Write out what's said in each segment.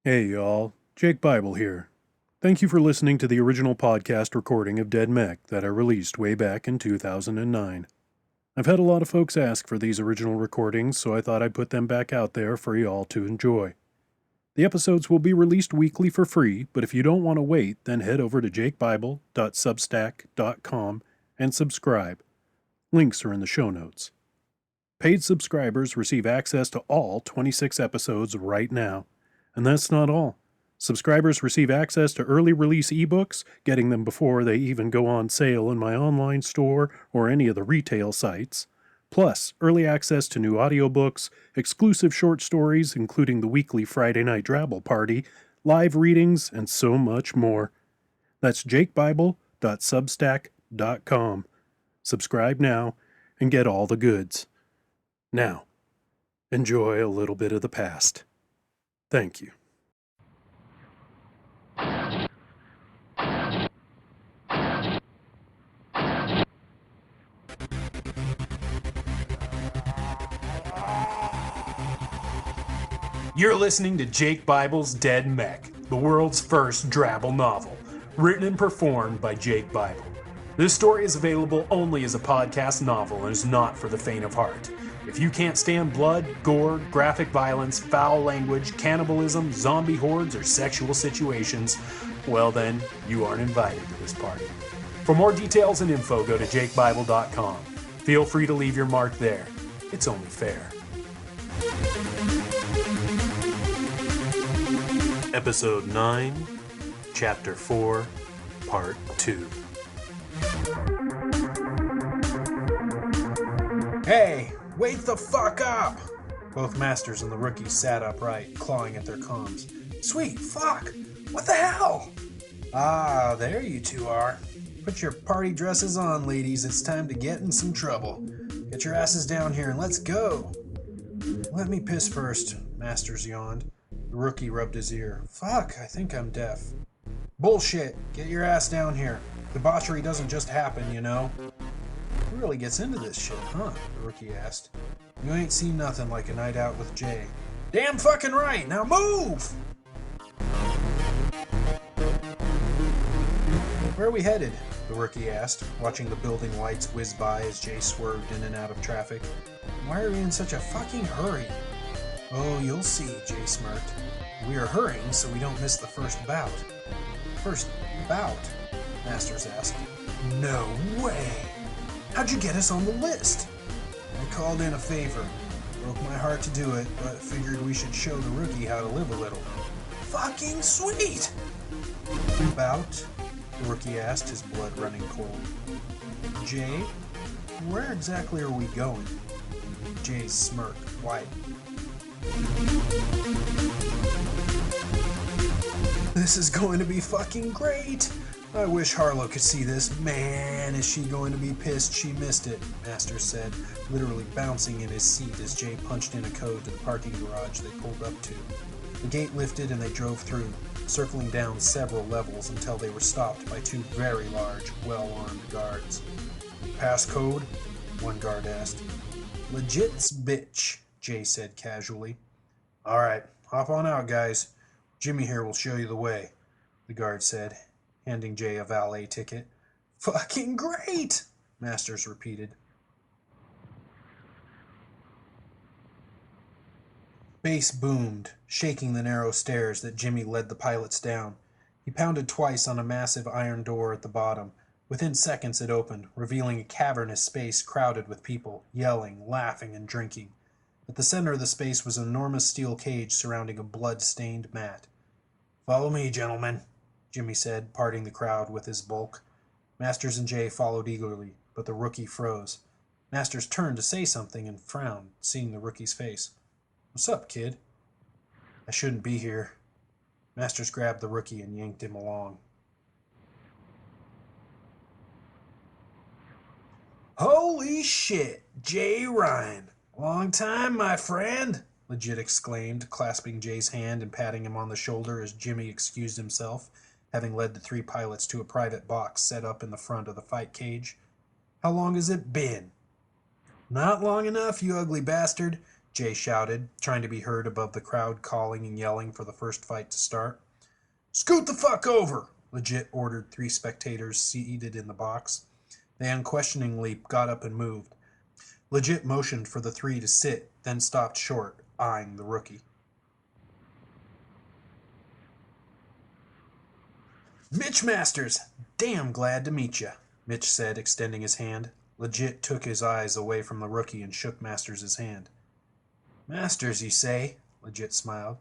Hey y'all, Jake Bible here. Thank you for listening to the original podcast recording of Dead MECH that I released way back in 2009. I've had a lot of folks ask for these original recordings, so I thought I'd put them back out there for y'all to enjoy. The episodes will be released weekly for free, but if you don't want to wait, then head over to jakebible.substack.com and subscribe. Links are in the show notes. Paid subscribers receive access to all 26 episodes right now. And that's not all. Subscribers receive access to early release ebooks, getting them before they even go on sale in my online store or any of the retail sites. Plus, early access to new audiobooks, exclusive short stories, including the weekly Friday Night Drabble Party, live readings, and so much more. That's jakebible.substack.com. Subscribe now and get all the goods. Now, enjoy a little bit of the past. Thank you. You're listening to Jake Bible's Dead MECH, the world's first Drabble novel, written and performed by Jake Bible. This story is available only as a podcast novel and is not for the faint of heart. If you can't stand blood, gore, graphic violence, foul language, cannibalism, zombie hordes, or sexual situations, well then, you aren't invited to this party. For more details and info, go to jakebible.com. Feel free to leave your mark there. It's only fair. Episode 9, Chapter 4, Part 2. Hey! Wake the fuck up! Both masters and the rookie sat upright, clawing at their comms. Sweet fuck! What the hell? Ah, there you two are. Put your party dresses on, ladies. It's time to get in some trouble. Get your asses down here and let's go. Let me piss first, Masters yawned. The rookie rubbed his ear. Fuck, I think I'm deaf. Bullshit! Get your ass down here. Debauchery doesn't just happen, you know. Who really gets into this shit, huh? The rookie asked. You ain't seen nothing like a night out with Jay. Damn fucking right! Now move! Where are we headed? The rookie asked, watching the building lights whiz by as Jay swerved in and out of traffic. Why are we in such a fucking hurry? Oh, you'll see, Jay smirked. We are hurrying so we don't miss the first bout. First bout? Masters asked. No way! How'd you get us on the list? I called in a favor. Broke my heart to do it, but figured we should show the rookie how to live a little. Fucking sweet! Bout? The rookie asked, his blood running cold. Jay, where exactly are we going? Jay's smirk widened. This is going to be fucking great! I wish Harlow could see this. Man, is she going to be pissed she missed it, Masters said, literally bouncing in his seat as Jay punched in a code to the parking garage they pulled up to. The gate lifted and they drove through, circling down several levels until they were stopped by two very large, well-armed guards. Passcode? One guard asked. Legit's bitch, Jay said casually. Alright, hop on out, guys. Jimmy here will show you the way, the guard said, handing Jay a valet ticket. Fucking great! Masters repeated. Bass boomed, shaking the narrow stairs that Jimmy led the pilots down. He pounded twice on a massive iron door at the bottom. Within seconds it opened, revealing a cavernous space crowded with people, yelling, laughing, and drinking. At the center of the space was an enormous steel cage surrounding a blood-stained mat. Follow me, gentlemen, Jimmy said, parting the crowd with his bulk. Masters and Jay followed eagerly, but the rookie froze. Masters turned to say something and frowned, seeing the rookie's face. What's up, kid? I shouldn't be here. Masters grabbed the rookie and yanked him along. Holy shit, Jay Ryan. Long time, my friend, Legit exclaimed, clasping Jay's hand and patting him on the shoulder as Jimmy excused himself, having led the three pilots to a private box set up in the front of the fight cage. How long has it been? Not long enough, you ugly bastard. Jay shouted, trying to be heard above the crowd calling and yelling for the first fight to start. Scoot the fuck over, Legit ordered 3 spectators seated in the box. They unquestioningly got up and moved. Legit motioned for the 3 to sit, then stopped short, eyeing the rookie. Mitch Masters, damn glad to meet you, Mitch said, extending his hand. Legit took his eyes away from the rookie and shook Masters' hand. Masters, you say? Legit smiled.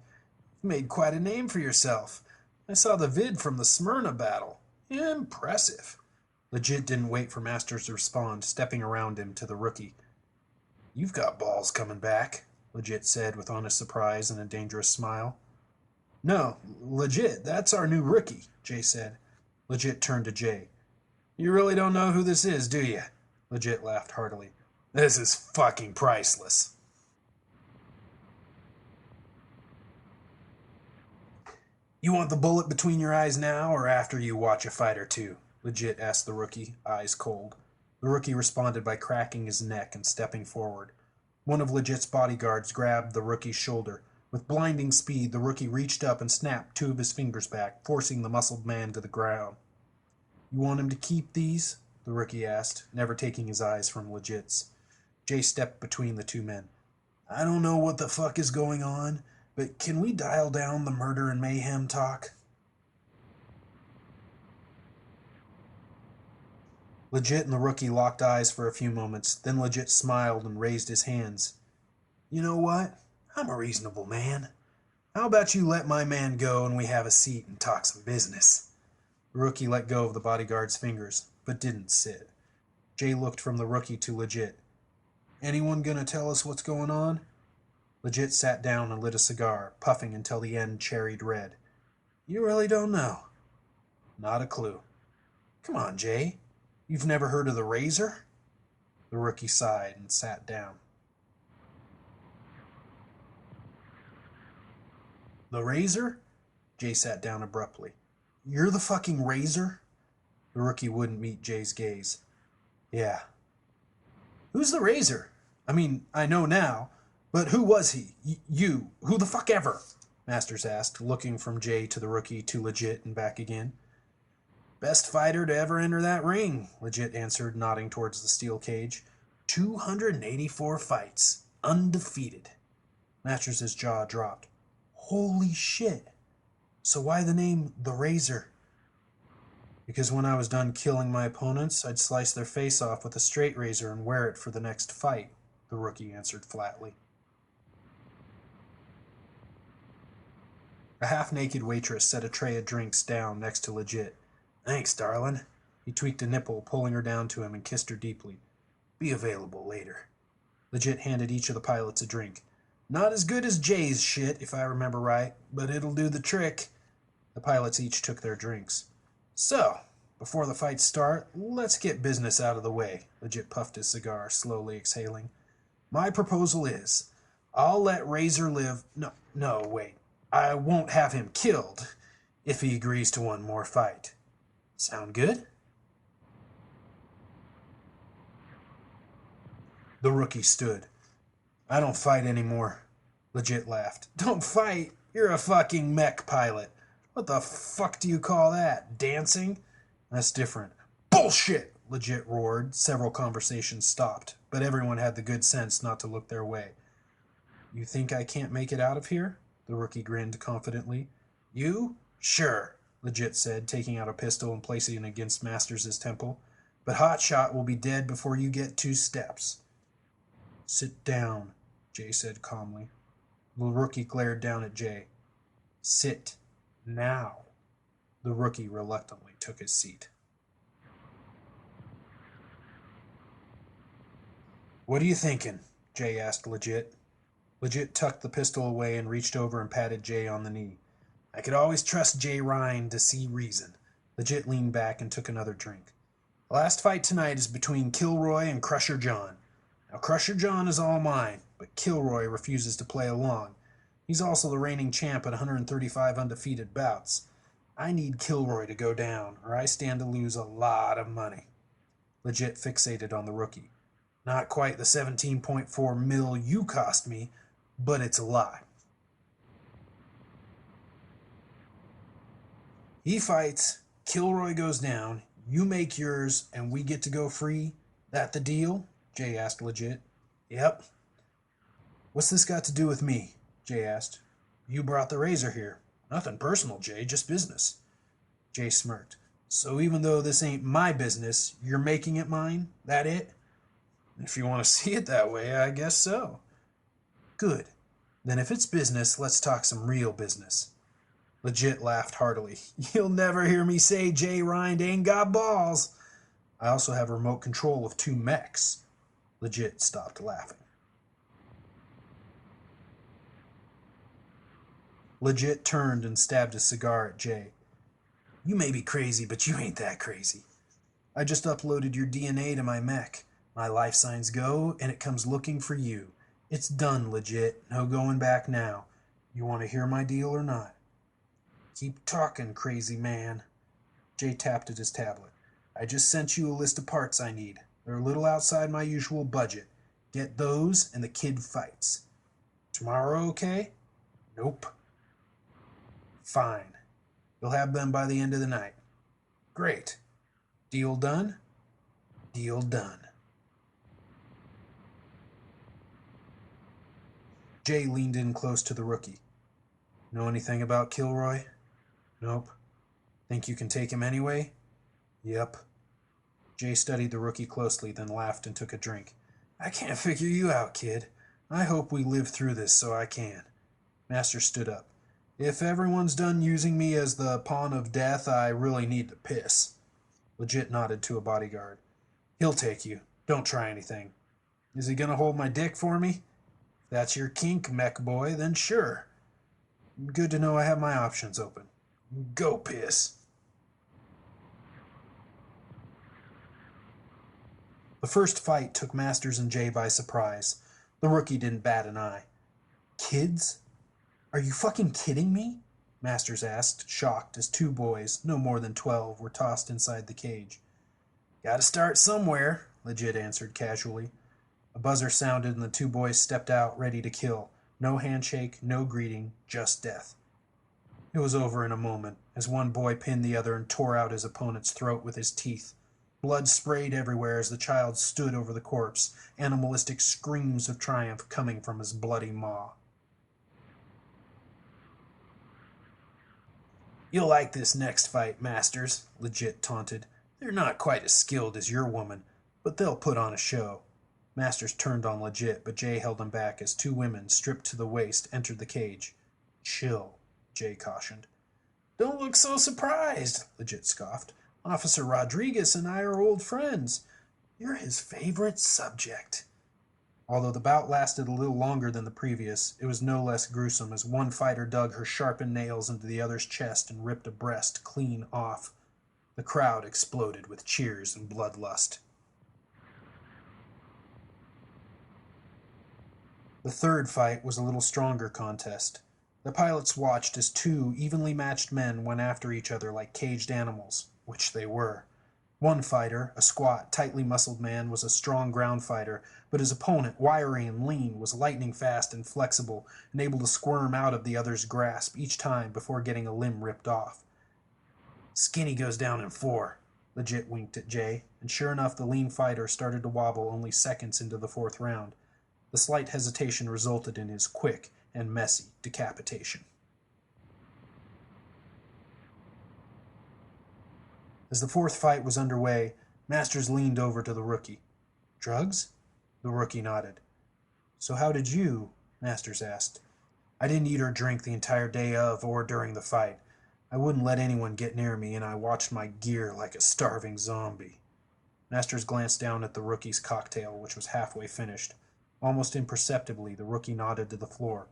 You've made quite a name for yourself. I saw the vid from the Smyrna battle. Impressive. Legit didn't wait for Masters to respond, stepping around him to the rookie. You've got balls coming back, Legit said with honest surprise and a dangerous smile. No, Legit, that's our new rookie, Jay said. Legit turned to Jay. You really don't know who this is, do you? Legit laughed heartily. This is fucking priceless. You want the bullet between your eyes now or after you watch a fight or two? Legit asked the rookie, eyes cold. The rookie responded by cracking his neck and stepping forward. One of Legit's bodyguards grabbed the rookie's shoulder. With blinding speed, the rookie reached up and snapped 2 of his fingers back, forcing the muscled man to the ground. You want him to keep these? The rookie asked, never taking his eyes from Legit's. Jay stepped between the 2 men. I don't know what the fuck is going on, but can we dial down the murder and mayhem talk? Legit and the rookie locked eyes for a few moments, then Legit smiled and raised his hands. You know what? I'm a reasonable man. How about you let my man go and we have a seat and talk some business? The rookie let go of the bodyguard's fingers, but didn't sit. Jay looked from the rookie to Legit. Anyone gonna tell us what's going on? Legit sat down and lit a cigar, puffing until the end cherried red. You really don't know? Not a clue. Come on, Jay. You've never heard of the Razor? The rookie sighed and sat down. The Razor? Jay sat down abruptly. You're the fucking Razor? The rookie wouldn't meet Jay's gaze. Yeah. Who's the Razor? I mean, I know now, but who was he? You. Who the fuck ever? Masters asked, looking from Jay to the rookie to Legit and back again. Best fighter to ever enter that ring, Legit answered, nodding towards the steel cage. 284 fights, undefeated. Masters' jaw dropped. Holy shit. So why the name The Razor? Because when I was done killing my opponents, I'd slice their face off with a straight razor and wear it for the next fight, the rookie answered flatly. A half-naked waitress set a tray of drinks down next to Legit. Thanks, darling. He tweaked a nipple, pulling her down to him and kissed her deeply. Be available later. Legit handed each of the pilots a drink. Not as good as Jay's shit, if I remember right, but it'll do the trick. The pilots each took their drinks. So, before the fights start, let's get business out of the way. Legit puffed his cigar, slowly exhaling. My proposal is, I'll let Razor live... No, wait. I won't have him killed if he agrees to one more fight. Sound good? The rookie stood. I don't fight anymore. Legit laughed. Don't fight? You're a fucking MECH pilot. What the fuck do you call that? Dancing? That's different. Bullshit! Legit roared. Several conversations stopped, but everyone had the good sense not to look their way. You think I can't make it out of here? The rookie grinned confidently. You? Sure, Legit said, taking out a pistol and placing it against Masters' temple. But Hotshot will be dead before you get 2 steps. Sit down, Jay said calmly. The rookie glared down at Jay. Sit now. The rookie reluctantly took his seat. What are you thinking? Jay asked Legit. Legit tucked the pistol away and reached over and patted Jay on the knee. I could always trust Jay Ryan to see reason. Legit leaned back and took another drink. The last fight tonight is between Kilroy and Crusher John. Now, Crusher John is all mine, but Kilroy refuses to play along. He's also the reigning champ at 135 undefeated bouts. I need Kilroy to go down, or I stand to lose a lot of money. Legit fixated on the rookie. Not quite the 17.4 mil you cost me, but it's a lie. He fights, Kilroy goes down, you make yours, and we get to go free? That the deal? Jay asked legit. Yep. What's this got to do with me? Jay asked. You brought the razor here. Nothing personal, Jay, just business. Jay smirked. So even though this ain't my business, you're making it mine? That it? If you want to see it that way, I guess so. Good. Then if it's business, let's talk some real business. Legit laughed heartily. You'll never hear me say Jay Rind ain't got balls. I also have remote control of 2 mechs. Legit stopped laughing. Legit turned and stabbed a cigar at Jay. You may be crazy, but you ain't that crazy. I just uploaded your DNA to my mech. My life signs go, and it comes looking for you. It's done, legit. No going back now. You want to hear my deal or not? Keep talking, crazy man. Jay tapped at his tablet. I just sent you a list of parts I need. They're a little outside my usual budget. Get those, and the kid fights. Tomorrow okay? Nope. Fine. You'll have them by the end of the night. Great. Deal done? Deal done. Jay leaned in close to the rookie. Know anything about Kilroy? Nope. Think you can take him anyway? Yep. Jay studied the rookie closely, then laughed and took a drink. I can't figure you out, kid. I hope we live through this so I can. Master stood up. If everyone's done using me as the pawn of death, I really need to piss. Legit nodded to a bodyguard. He'll take you. Don't try anything. Is he gonna hold my dick for me? If that's your kink, mech boy, then sure. Good to know I have my options open. Go piss. The first fight took Masters and Jay by surprise. The rookie didn't bat an eye. Kids? Are you fucking kidding me? Masters asked, shocked, as 2 boys, no more than 12, were tossed inside the cage. Gotta start somewhere, Legit answered casually. A buzzer sounded and the 2 boys stepped out, ready to kill. No handshake, no greeting, just death. It was over in a moment, as one boy pinned the other and tore out his opponent's throat with his teeth. Blood sprayed everywhere as the child stood over the corpse, animalistic screams of triumph coming from his bloody maw. You'll like this next fight, Masters, Legit taunted. They're not quite as skilled as your woman, but they'll put on a show. Masters turned on Legit, but Jay held him back as 2 women, stripped to the waist, entered the cage. Chill, Jay cautioned. Don't look so surprised, Legit scoffed. Officer Rodriguez and I are old friends. You're his favorite subject. Although the bout lasted a little longer than the previous, it was no less gruesome as one fighter dug her sharpened nails into the other's chest and ripped a breast clean off. The crowd exploded with cheers and bloodlust. The third fight was a little stronger contest. The pilots watched as 2 evenly matched men went after each other like caged animals, which they were. One fighter, a squat, tightly muscled man, was a strong ground fighter, but his opponent, wiry and lean, was lightning fast and flexible, and able to squirm out of the other's grasp each time before getting a limb ripped off. Skinny goes down in 4, Legit winked at Jay, and sure enough the lean fighter started to wobble only seconds into the 4th round. The slight hesitation resulted in his quick and messy decapitation. As the 4th fight was underway, Masters leaned over to the rookie. Drugs? The rookie nodded. So how did you? Masters asked. I didn't eat or drink the entire day of or during the fight. I wouldn't let anyone get near me, and I watched my gear like a starving zombie. Masters glanced down at the rookie's cocktail, which was halfway finished. Almost imperceptibly, the rookie nodded to the floor.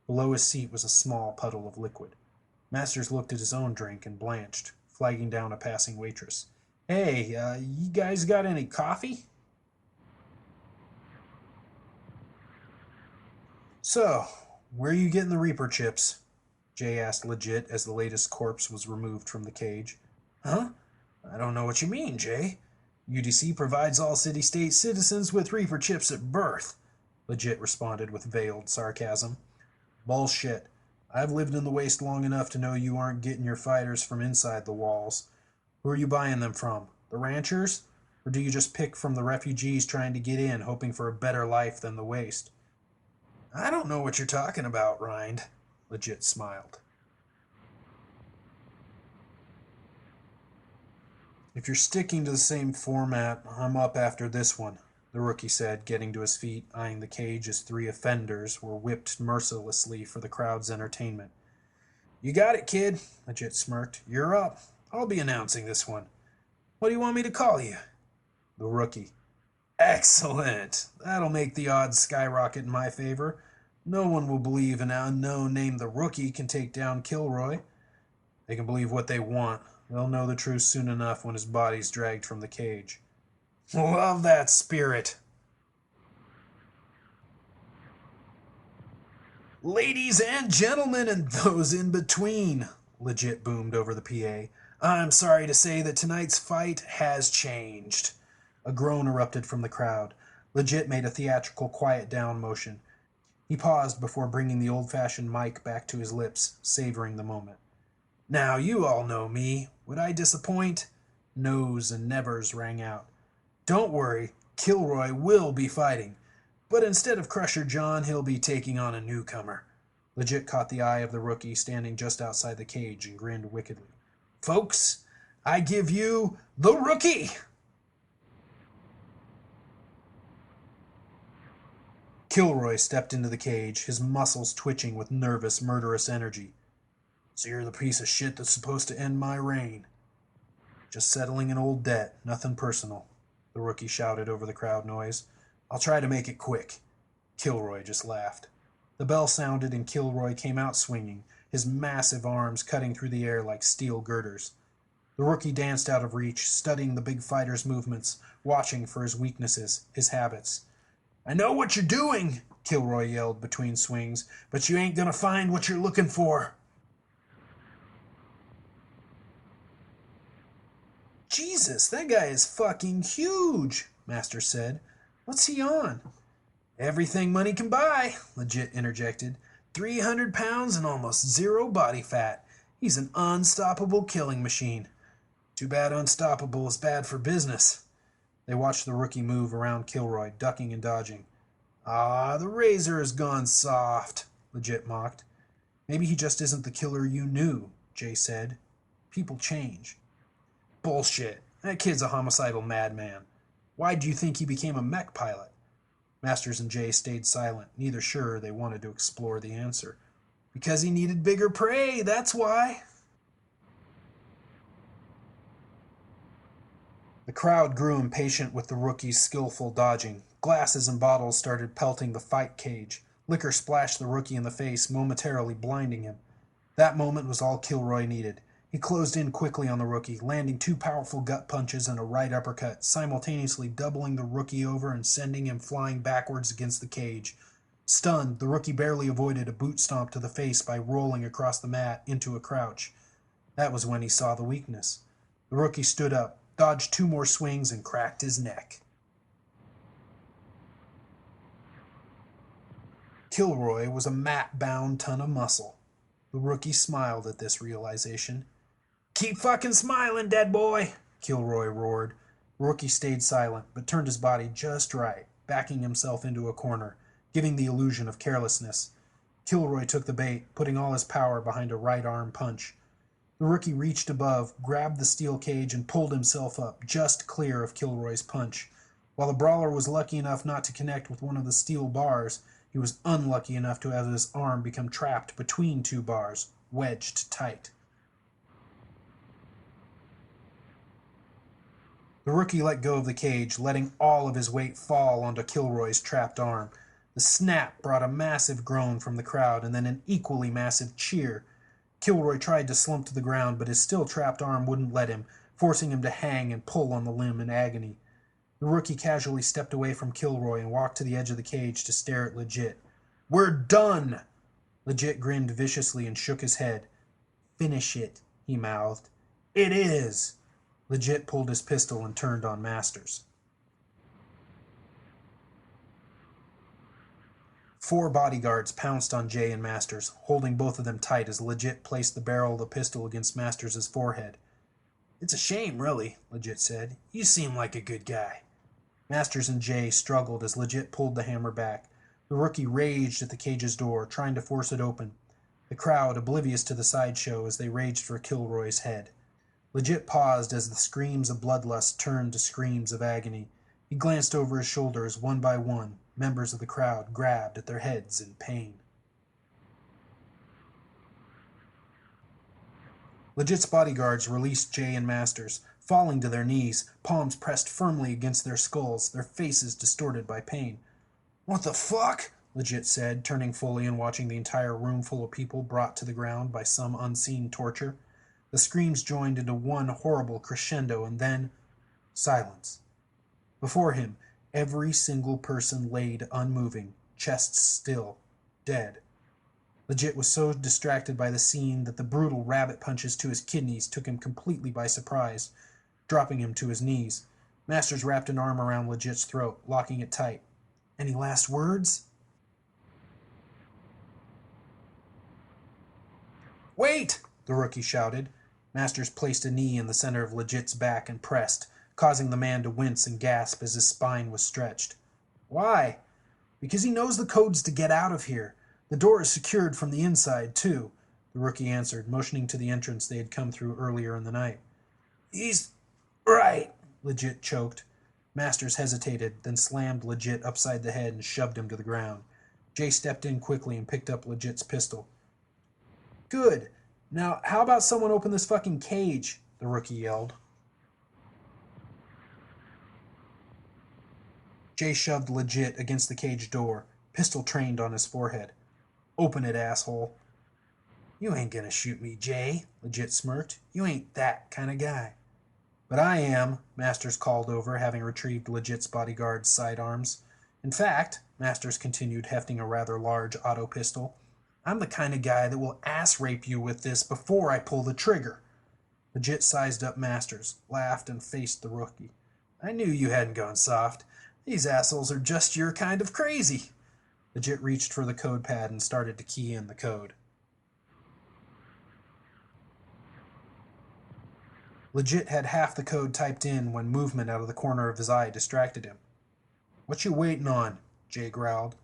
Below his seat was a small puddle of liquid. Masters looked at his own drink and blanched, flagging down a passing waitress. Hey, you guys got any coffee? So, where are you getting the Reaper chips? Jay asked Legit as the latest corpse was removed from the cage. Huh? I don't know what you mean, Jay. UDC provides all city-state citizens with Reaper chips at birth. Legit responded with veiled sarcasm. Bullshit. I've lived in the waste long enough to know you aren't getting your fighters from inside the walls. Who are you buying them from? The ranchers? Or do you just pick from the refugees trying to get in, hoping for a better life than the waste? I don't know what you're talking about, Rind. Legit smiled. If you're sticking to the same format, I'm up after this one, the rookie said, getting to his feet, eyeing the cage as three offenders were whipped mercilessly for the crowd's entertainment. You got it, kid, Legit smirked. You're up. I'll be announcing this one. What do you want me to call you? The rookie. Excellent. That'll make the odds skyrocket in my favor. No one will believe an unknown named the Rookie can take down Kilroy. They can believe what they want. They'll know the truth soon enough when his body's dragged from the cage. Love that spirit. Ladies and gentlemen and those in between, Legit boomed over the PA. I'm sorry to say that tonight's fight has changed. A groan erupted from the crowd. Legit made a theatrical quiet down motion. He paused before bringing the old-fashioned mic back to his lips, savoring the moment. Now, you all know me. Would I disappoint? No's and nevers rang out. Don't worry, Kilroy will be fighting. But instead of Crusher John, he'll be taking on a newcomer. Legit caught the eye of the rookie standing just outside the cage and grinned wickedly. Folks, I give you the Rookie! Kilroy stepped into the cage, his muscles twitching with nervous, murderous energy. So you're the piece of shit that's supposed to end my reign. Just settling an old debt, nothing personal, the rookie shouted over the crowd noise. I'll try to make it quick. Kilroy just laughed. The bell sounded and Kilroy came out swinging, his massive arms cutting through the air like steel girders. The rookie danced out of reach, studying the big fighter's movements, watching for his weaknesses, his habits. I know what you're doing, Kilroy yelled between swings, but you ain't gonna find what you're looking for. Jesus, that guy is fucking huge, Master said. What's he on? Everything money can buy, Legit interjected. 300 pounds and almost zero body fat. He's an unstoppable killing machine. Too bad unstoppable is bad for business. They watched the rookie move around Kilroy, ducking and dodging. Ah, the razor has gone soft, Legit mocked. Maybe he just isn't the killer you knew, Jay said. People change. Bullshit. That kid's a homicidal madman. Why do you think he became a MECH pilot? Masters and Jay stayed silent, neither sure they wanted to explore the answer. Because he needed bigger prey, that's why. The crowd grew impatient with the rookie's skillful dodging. Glasses and bottles started pelting the fight cage. Liquor splashed the rookie in the face, momentarily blinding him. That moment was all Kilroy needed. He closed in quickly on the rookie, landing two powerful gut punches and a right uppercut, simultaneously doubling the rookie over and sending him flying backwards against the cage. Stunned, the rookie barely avoided a boot stomp to the face by rolling across the mat into a crouch. That was when he saw the weakness. The rookie stood up, dodged two more swings, and cracked his neck. Kilroy was a mat-bound ton of muscle. The rookie smiled at this realization. Keep fucking smiling, dead boy, Kilroy roared. The rookie stayed silent, but turned his body just right, backing himself into a corner, giving the illusion of carelessness. Kilroy took the bait, putting all his power behind a right arm punch. The rookie reached above, grabbed the steel cage, and pulled himself up, just clear of Kilroy's punch. While the brawler was lucky enough not to connect with one of the steel bars, he was unlucky enough to have his arm become trapped between two bars, wedged tight. The rookie let go of the cage, letting all of his weight fall onto Kilroy's trapped arm. The snap brought a massive groan from the crowd and then an equally massive cheer. Kilroy tried to slump to the ground, but his still trapped arm wouldn't let him, forcing him to hang and pull on the limb in agony. The rookie casually stepped away from Kilroy and walked to the edge of the cage to stare at Legit. We're done! Legit grinned viciously and shook his head. Finish it, he mouthed. It is! Legit pulled his pistol and turned on Masters. 4 bodyguards pounced on Jay and Masters, holding both of them tight as Legit placed the barrel of the pistol against Masters' forehead. "It's a shame, really," Legit said. "You seem like a good guy." Masters and Jay struggled as Legit pulled the hammer back. The rookie raged at the cage's door, trying to force it open. The crowd oblivious to the sideshow as they raged for Kilroy's head. Legit paused as the screams of bloodlust turned to screams of agony. He glanced over his shoulder as one by one, members of the crowd grabbed at their heads in pain. Legit's bodyguards released Jay and Masters, falling to their knees, palms pressed firmly against their skulls, their faces distorted by pain. "What the fuck?" Legit said, turning fully and watching the entire room full of people brought to the ground by some unseen torture. The screams joined into one horrible crescendo, and then silence. Before him, every single person laid unmoving, chests still, dead. Legit was so distracted by the scene that the brutal rabbit punches to his kidneys took him completely by surprise, dropping him to his knees. Masters wrapped an arm around Legit's throat, locking it tight. "Any last words?" "Wait!" the rookie shouted. Masters placed a knee in the center of Legit's back and pressed, causing the man to wince and gasp as his spine was stretched. "Why?" "Because he knows the codes to get out of here. The door is secured from the inside, too," the rookie answered, motioning to the entrance they had come through earlier in the night. "He's right," Legit choked. Masters hesitated, then slammed Legit upside the head and shoved him to the ground. Jay stepped in quickly and picked up Legit's pistol. "Good. Now, how about someone open this fucking cage?" the rookie yelled. Jay shoved Legit against the cage door, pistol trained on his forehead. "Open it, asshole." "You ain't gonna shoot me, Jay," Legit smirked. "You ain't that kind of guy." "But I am," Masters called over, having retrieved Legit's bodyguard's sidearms. "In fact," Masters continued, hefting a rather large auto pistol, "I'm the kind of guy that will ass-rape you with this before I pull the trigger." Legit sized up Masters, laughed, and faced the rookie. "I knew you hadn't gone soft. These assholes are just your kind of crazy." Legit reached for the code pad and started to key in the code. Legit had half the code typed in when movement out of the corner of his eye distracted him. "What you waiting on?" Jay growled.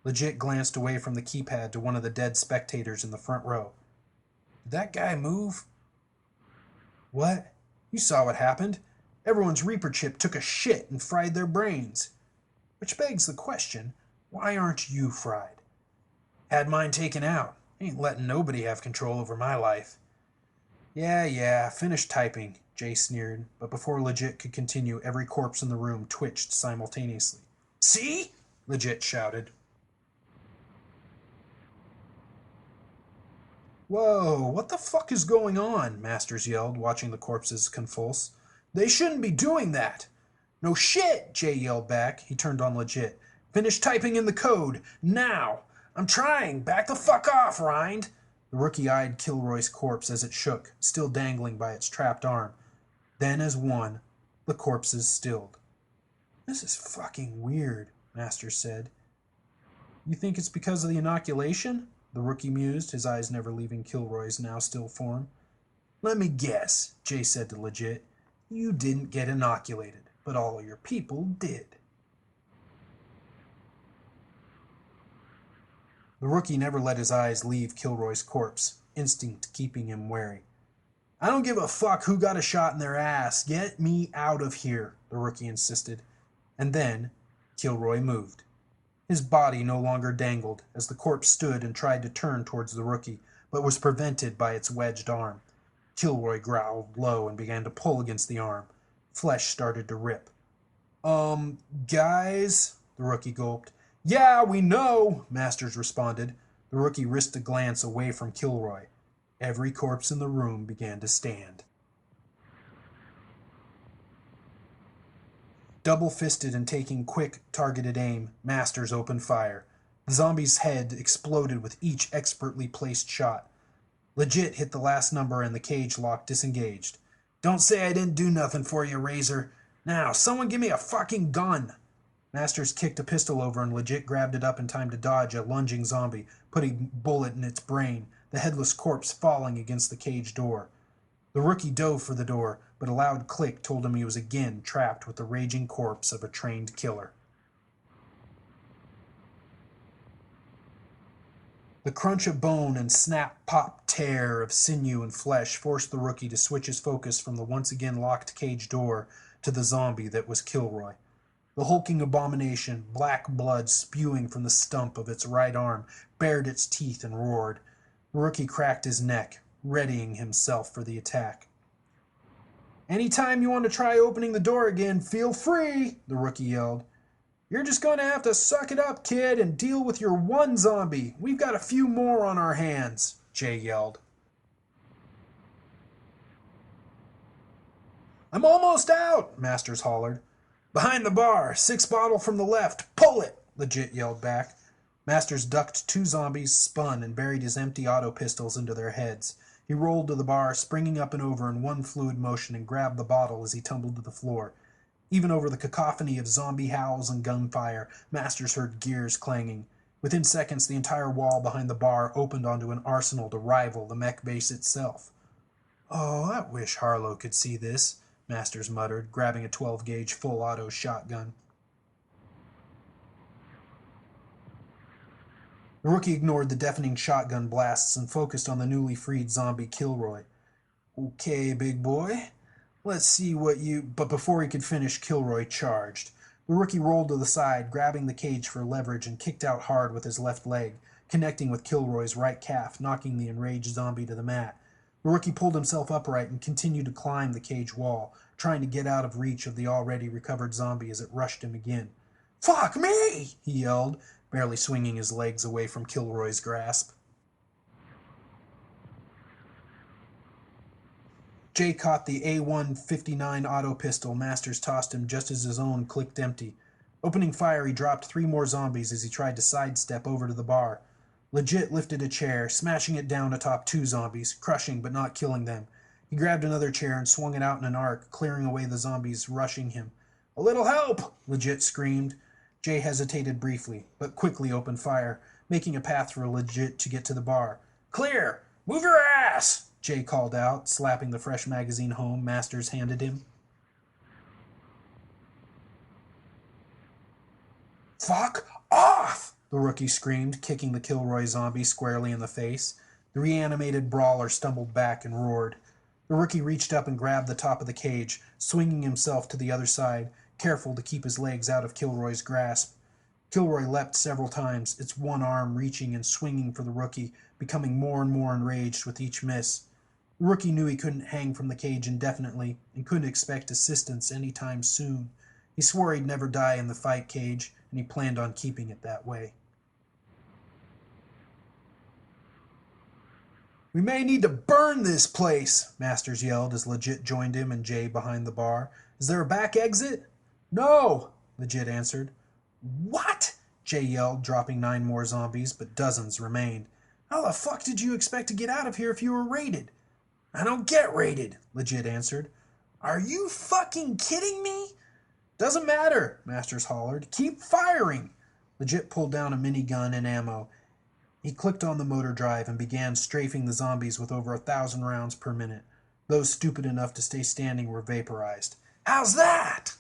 Legit glanced away from the keypad to one of the dead spectators in the front row. "Did that guy move?" "What? You saw what happened. Everyone's Reaper chip took a shit and fried their brains. Which begs the question, why aren't you fried?" "Had mine taken out. Ain't letting nobody have control over my life." Yeah, finish typing," Jay sneered, but before Legit could continue, every corpse in the room twitched simultaneously. "See?" Legit shouted. "Whoa, what the fuck is going on?" Masters yelled, watching the corpses convulse. "They shouldn't be doing that." "No shit," Jay yelled back. He turned on Legit. "Finish typing in the code, now. I'm trying. Back the fuck off, Rind." The rookie eyed Kilroy's corpse as it shook, still dangling by its trapped arm. Then, as one, the corpses stilled. "This is fucking weird," Masters said. "You think it's because of the inoculation?" the rookie mused, his eyes never leaving Kilroy's now still form. "Let me guess," Jay said to Legit. "You didn't get inoculated, but all your people did." The rookie never let his eyes leave Kilroy's corpse, instinct keeping him wary. "I don't give a fuck who got a shot in their ass. Get me out of here," the rookie insisted. And then Kilroy moved. His body no longer dangled as the corpse stood and tried to turn towards the rookie, but was prevented by its wedged arm. Kilroy growled low and began to pull against the arm. Flesh started to rip. Guys," the rookie gulped. "Yeah, we know," Masters responded. The rookie risked a glance away from Kilroy. Every corpse in the room began to stand. Double-fisted and taking quick, targeted aim, Masters opened fire. The zombie's head exploded with each expertly placed shot. Legit hit the last number and the cage lock disengaged. "Don't say I didn't do nothing for you, Razor. Now, someone give me a fucking gun." Masters kicked a pistol over and legit grabbed it up in time to dodge a lunging zombie, putting a bullet in its brain, the headless corpse falling against the cage door. The rookie dove for the door, but a loud click told him he was again trapped with the raging corpse of a trained killer. The crunch of bone and snap, pop, tear of sinew and flesh forced the rookie to switch his focus from the once again locked cage door to the zombie that was Kilroy. The hulking abomination, black blood spewing from the stump of its right arm, bared its teeth and roared. The rookie cracked his neck, readying himself for the attack. "Anytime you want to try opening the door again, feel free," the rookie yelled. "You're just going to have to suck it up, kid, and deal with your one zombie. We've got a few more on our hands," Jay yelled. "I'm almost out," Masters hollered. "Behind the bar, 6 bottle from the left. Pull it," Legit yelled back. Masters ducked 2 zombies, spun, and buried his empty auto pistols into their heads. He rolled to the bar, springing up and over in one fluid motion, and grabbed the bottle as he tumbled to the floor. Even over the cacophony of zombie howls and gunfire, Masters heard gears clanging. Within seconds, the entire wall behind the bar opened onto an arsenal to rival the mech base itself. "Oh, I wish Harlow could see this," Masters muttered, grabbing a 12-gauge full-auto shotgun. The rookie ignored the deafening shotgun blasts and focused on the newly freed zombie Kilroy. "Okay, big boy. Let's see what you..." But before he could finish, Kilroy charged. The rookie rolled to the side, grabbing the cage for leverage, and kicked out hard with his left leg, connecting with Kilroy's right calf, knocking the enraged zombie to the mat. The rookie pulled himself upright and continued to climb the cage wall, trying to get out of reach of the already recovered zombie as it rushed him again. "Fuck me!" he yelled, barely swinging his legs away from Kilroy's grasp. Jay caught the A1-59 auto pistol Masters tossed him just as his own clicked empty. Opening fire, he dropped 3 more zombies as he tried to sidestep over to the bar. Legit lifted a chair, smashing it down atop 2 zombies, crushing but not killing them. He grabbed another chair and swung it out in an arc, clearing away the zombies rushing him. "A little help!" Legit screamed. Jay hesitated briefly, but quickly opened fire, making a path for Legit to get to the bar. "Clear! Move your ass!" Jay called out, slapping the fresh magazine home Masters handed him. "Fuck off!" the rookie screamed, kicking the Kilroy zombie squarely in the face. The reanimated brawler stumbled back and roared. The rookie reached up and grabbed the top of the cage, swinging himself to the other side, careful to keep his legs out of Kilroy's grasp. Kilroy leapt several times, its one arm reaching and swinging for the rookie, becoming more and more enraged with each miss. The rookie knew he couldn't hang from the cage indefinitely and couldn't expect assistance any time soon. He swore he'd never die in the fight cage, and he planned on keeping it that way. "We may need to burn this place," Masters yelled as Legit joined him and Jay behind the bar. "Is there a back exit?" "No," Legit answered. "What?" Jay yelled, dropping 9 more zombies, but dozens remained. "How the fuck did you expect to get out of here if you were raided?" "I don't get raided," Legit answered. "Are you fucking kidding me?" "Doesn't matter," Masters hollered. "Keep firing." Legit pulled down a minigun and ammo. He clicked on the motor drive and began strafing the zombies with over 1,000 rounds per minute. Those stupid enough to stay standing were vaporized. "How's that?"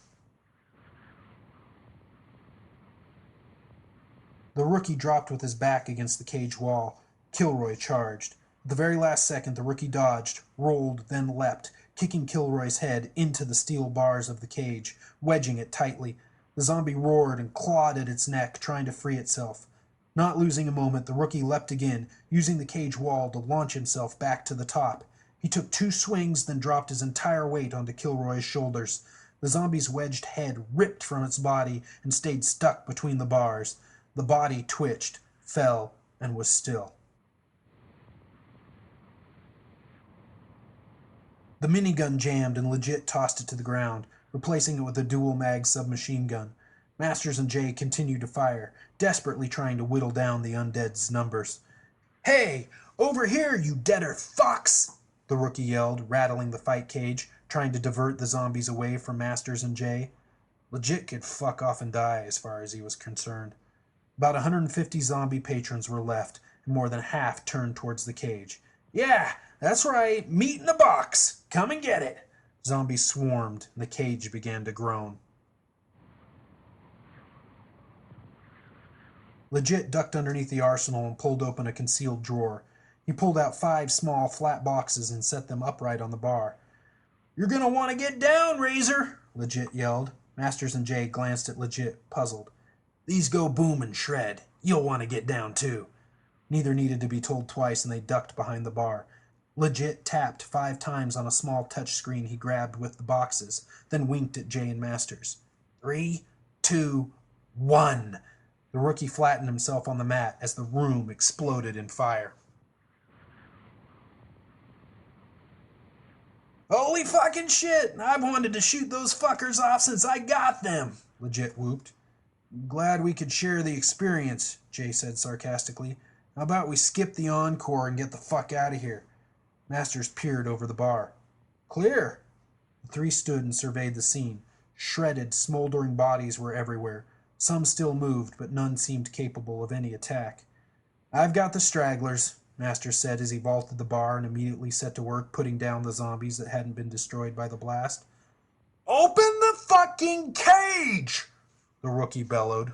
The rookie dropped with his back against the cage wall. Kilroy charged. At the very last second, the rookie dodged, rolled, then leapt, kicking Kilroy's head into the steel bars of the cage, wedging it tightly. The zombie roared and clawed at its neck, trying to free itself. Not losing a moment, the rookie leapt again, using the cage wall to launch himself back to the top. He took 2 swings, then dropped his entire weight onto Kilroy's shoulders. The zombie's wedged head ripped from its body and stayed stuck between the bars. The body twitched, fell, and was still. The minigun jammed and Legit tossed it to the ground, replacing it with a dual-mag submachine gun. Masters and Jay continued to fire, desperately trying to whittle down the undead's numbers. "Hey, over here, you deader fucks!" the rookie yelled, rattling the fight cage, trying to divert the zombies away from Masters and Jay. Legit could fuck off and die as far as he was concerned. About 150 zombie patrons were left, and more than half turned towards the cage. Yeah, that's right, meat in a box. Come and get it. Zombies swarmed, and the cage began to groan. Legit ducked underneath the arsenal and pulled open a concealed drawer. He pulled out 5 small, flat boxes and set them upright on the bar. You're gonna want to get down, Razor, Legit yelled. Masters and Jay glanced at Legit, puzzled. These go boom and shred. You'll want to get down, too. Neither needed to be told twice, and they ducked behind the bar. Legit tapped 5 times on a small touch screen he grabbed with the boxes, then winked at Jay and Masters. 3, 2, 1. The rookie flattened himself on the mat as the room exploded in fire. Holy fucking shit! I've wanted to shoot those fuckers off since I got them, Legit whooped. Glad we could share the experience, Jay said sarcastically. How about we skip the encore and get the fuck out of here? Masters peered over the bar. Clear! The 3 stood and surveyed the scene. Shredded, smoldering bodies were everywhere. Some still moved, but none seemed capable of any attack. I've got the stragglers, Masters said as he vaulted the bar and immediately set to work putting down the zombies that hadn't been destroyed by the blast. Open the fucking cage! The rookie bellowed.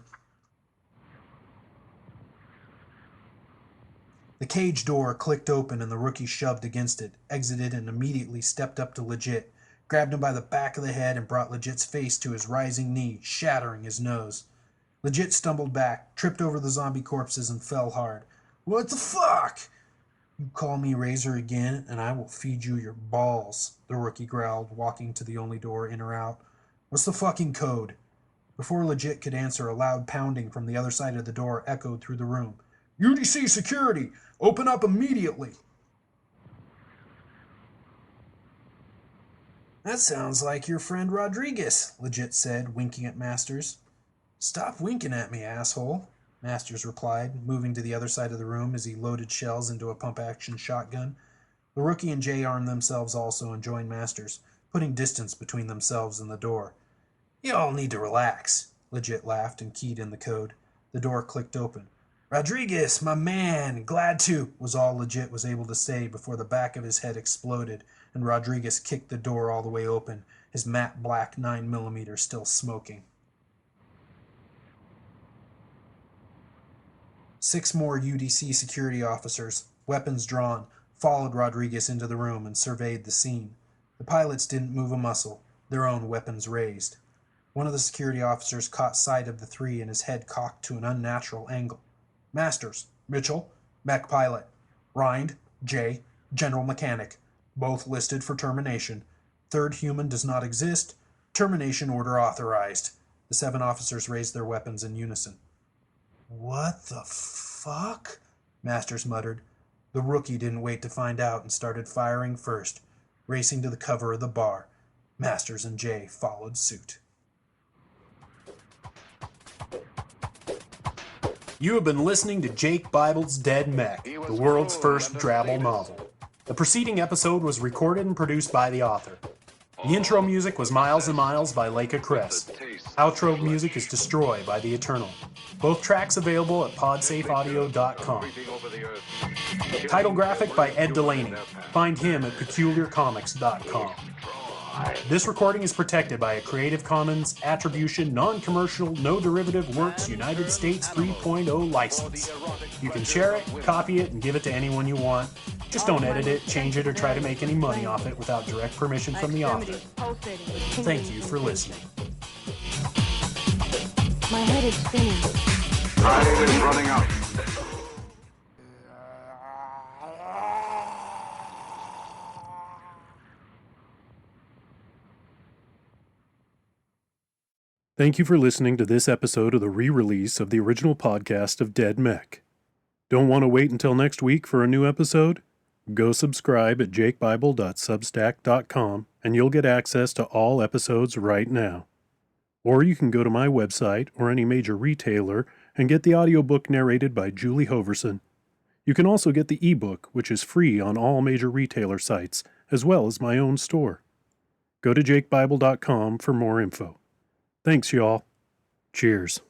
The cage door clicked open and the rookie shoved against it, exited, and immediately stepped up to Legit, grabbed him by the back of the head and brought Legit's face to his rising knee, shattering his nose. Legit stumbled back, tripped over the zombie corpses, and fell hard. What the fuck? You call me Razor again, and I will feed you your balls, the rookie growled, walking to the only door in or out. What's the fucking code? Before Legit could answer, a loud pounding from the other side of the door echoed through the room. UDC security! Open up immediately! That sounds like your friend Rodriguez, Legit said, winking at Masters. Stop winking at me, asshole, Masters replied, moving to the other side of the room as he loaded shells into a pump-action shotgun. The rookie and Jay armed themselves also and joined Masters, putting distance between themselves and the door. You all need to relax, Legit laughed and keyed in the code. The door clicked open. Rodriguez, my man, glad to, was all Legit was able to say before the back of his head exploded and Rodriguez kicked the door all the way open, his matte black 9mm still smoking. 6 more UDC security officers, weapons drawn, followed Rodriguez into the room and surveyed the scene. The pilots didn't move a muscle, their own weapons raised. One of the security officers caught sight of the 3 and his head cocked to an unnatural angle. Masters, Mitchell, mech pilot. Rind, Jay, general mechanic. Both listed for termination. 3rd human does not exist. Termination order authorized. The 7 officers raised their weapons in unison. What the fuck? Masters muttered. The rookie didn't wait to find out and started firing first, racing to the cover of the bar. Masters and Jay followed suit. You have been listening to Jake Bible's Dead Mech, the world's first drabble novel. The preceding episode was recorded and produced by the author. The intro music was Miles and Miles by Leica Crest. Outro music is Destroy by The Eternal. Both tracks available at podsafeaudio.com. Title graphic by Ed Delaney. Find him at peculiarcomics.com. This recording is protected by a Creative Commons Attribution Non-Commercial No Derivative Works United States 3.0 license. You can share it, copy it, and give it to anyone you want. Just don't edit it, change it, or try to make any money off it without direct permission from the author. Thank you for listening. My head is spinning. Time is running out. Thank you for listening to this episode of the re-release of the original podcast of Dead Mech. Don't want to wait until next week for a new episode? Go subscribe at jakebible.substack.com and you'll get access to all episodes right now. Or you can go to my website or any major retailer and get the audiobook narrated by Julie Hoverson. You can also get the ebook, which is free on all major retailer sites, as well as my own store. Go to jakebible.com for more info. Thanks, y'all. Cheers.